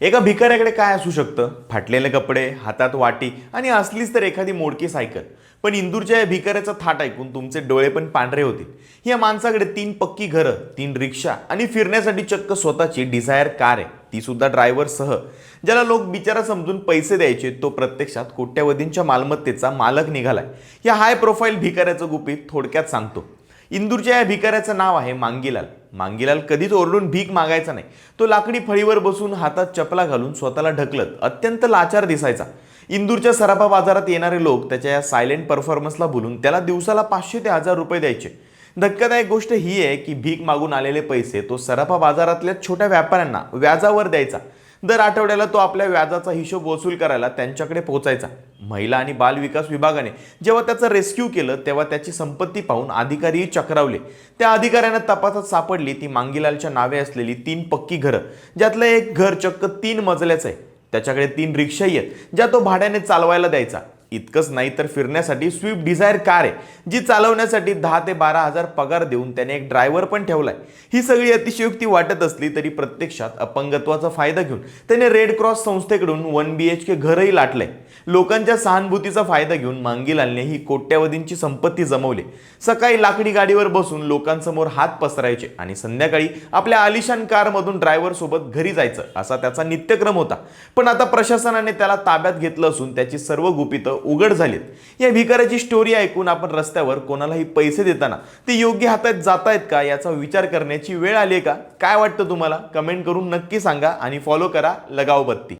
एका भिकाऱ्याकडे काय असू शकतं? फाटलेले कपडे, हातात वाटी आणि असलीच तर एखादी मोडकी सायकल. पण इंदूरच्या या भिकाऱ्याचा थाट ऐकून तुमचे डोळे पण पांढरे होतील. या माणसाकडे 3 पक्की घरं, 3 रिक्षा आणि फिरण्यासाठी चक्क स्वतःची डिझायर कार आहे, ती सुद्धा ड्रायव्हर सह. ज्याला लोक बिचारा समजून पैसे द्यायचे, तो प्रत्यक्षात कोट्यवधींच्या मालमत्तेचा मालक निघालाय. या हाय प्रोफाईल भिकाऱ्याचं गुपित थोडक्यात सांगतो. इंदूरच्या या भिकाऱ्याचं नाव आहे मांगीलाल. मांगीलाल कधीच ओरडून भीक मागायचा नाही. तो लाकडी फळीवर बसून हातात चपला घालून स्वतःला ढकलत अत्यंत लाचार दिसायचा. इंदूरच्या सराफा बाजारात येणारे लोक त्याच्या या सायलेंट परफॉर्मन्सला बोलून त्याला दिवसाला 500 ते 1000 रुपये द्यायचे. धक्कादायक गोष्ट ही आहे की भीक मागून आलेले पैसे तो सराफा बाजारातल्या छोट्या व्यापाऱ्यांना व्याजावर द्यायचा. दर आठवड्याला तो आपल्या व्याजाचा हिशोब वसूल करायला त्यांच्याकडे पोहोचायचा. महिला आणि बाल विकास विभागाने जेव्हा त्याचं रेस्क्यू केलं तेव्हा त्याची संपत्ती पाहून अधिकारीही चक्रावले. त्या अधिकाऱ्यांना तपासात सापडली ती मांगीलालच्या नावे असलेली 3 पक्की घरं, ज्यातलं एक घर चक्क 3 मजल्याचं आहे. त्याच्याकडे 3 रिक्षाही आहेत, ज्या तो भाड्याने चालवायला द्यायचा. इतकंच नाही तर फिरण्यासाठी स्विफ्ट डिझायर कार आहे, जी चालवण्यासाठी 10 ते 12 हजार पगार देऊन त्याने एक ड्रायव्हर पण ठेवलाय. ही सगळी अतिशयोक्ती वाटत असली तरी प्रत्यक्षात अपंगत्वाचा फायदा घेऊन त्याने रेड क्रॉस संस्थेकडून 1 BHK घरही लाटलंय. लोकांच्या सहानुभूतीचा फायदा घेऊन मांगीलालने ही कोट्यवधींची संपत्ती जमवली. सकाळी लाकडी गाडीवर बसून लोकांसमोर हात पसरायचे आणि संध्याकाळी आपल्या आलिशान कारमधून ड्रायव्हर सोबत घरी जायचं, असा त्याचा नित्यक्रम होता. पण आता प्रशासनाने त्याला ताब्यात घेतलं असून त्याची सर्व गुपितं उघड झालीत. या भिकाऱ्याची स्टोरी ऐकून आपण रस्त्यावर कोणालाही पैसे देताना ते योग्य हातात जात आहेत का याचा विचार करण्याची वेळ आली आहे का? काय वाटतं तुम्हाला? कमेंट करून नक्की सांगा आणि फॉलो करा लगाव बत्ती.